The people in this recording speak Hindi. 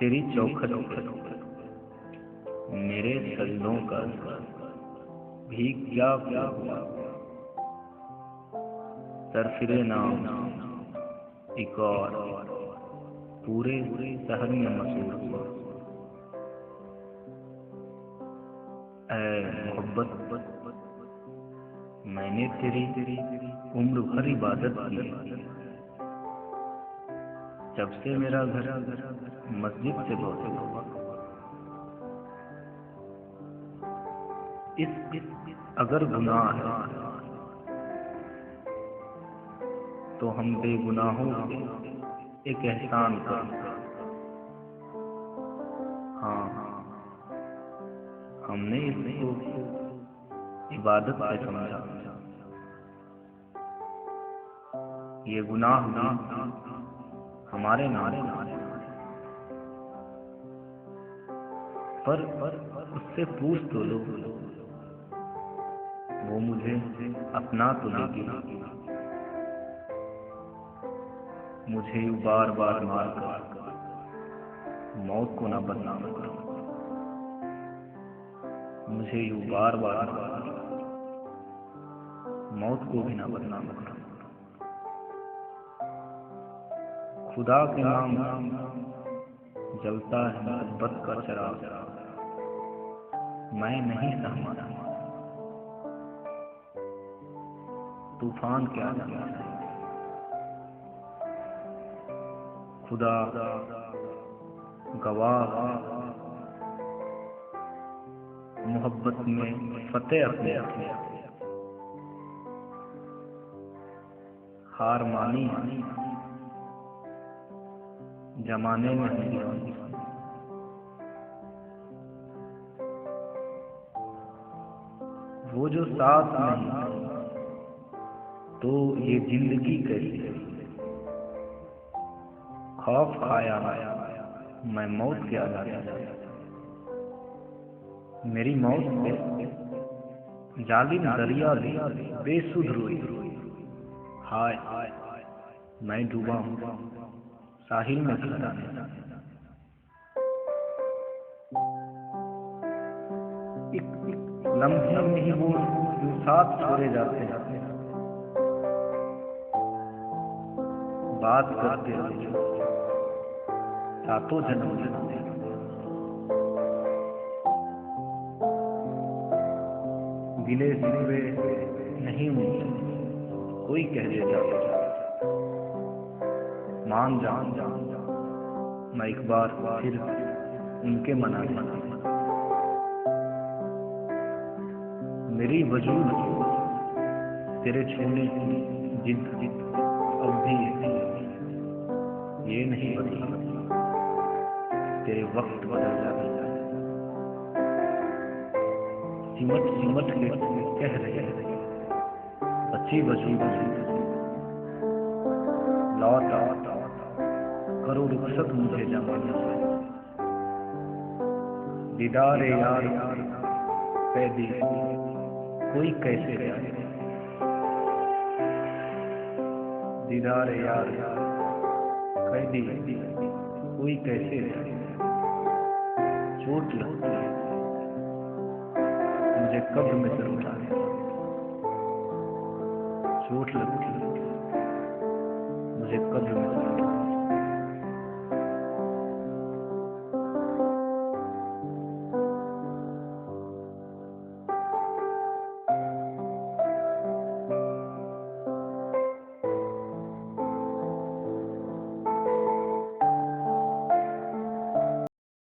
तेरी चौखट मेरे सजदों का भी क्या क्या हुआ। सरफिरे नाम एक और पूरे शहर में मशहूर हुआ। ऐ मोहब्बत, मैंने तेरी उम्र भर इबादत की। जब से मेरा घर मस्जिद से बहुत हुआ। इस अगर गुनाह है तो हम बेगुनाहों से एक एहसान कर। हाँ, हमने इसको इबादत से समझा। ये गुनाह भी हमारे नारे पर उससे पूछ तो लो, वो मुझे अपना तो लेगी। मुझे बार बार मार कर मौत को न बदनाम करो। मुझे यूं बार बार मौत को भी न बदनाम करो। खुदा के नाम जलता है मोहब्बत का चिराग। मैं नहीं सहमा तूफान क्या जाना है। खुदा गवाह, मोहब्बत में फतेह अपने हार मानी जमाने में नहीं। वो जो साथ नहीं तो ये जिंदगी कैसी। खौफ खाया मैं मौत के आजाद। मेरी मौत पे जालिम दरिया बेसुध रोई। हाय मैं डूबा हूँ साहिल में ठहराने। एक लम्हे में ही वो साथ छोड़े जाते हैं। बात करते रहो सातों जन्म जन्म। गिले सिलवे नहीं कोई कह देता। मान जान मैं एक बार फिर उनके मना। मेरी वजूद तेरे छूने की जिद अब भी ये नहीं बदला। तेरे वक्त बदल जाता है। सिमट सिमट के कह रहे बची वजूद लौट करो रुखसत मुझे जमाने से। दीदार यार कैदी कोई कैसे जाए। दीदार यार कैदी कोई कैसे जाए। चोट लगती है मुझे कब्र में से उठाने। चोट लगती है मुझे कब्र में से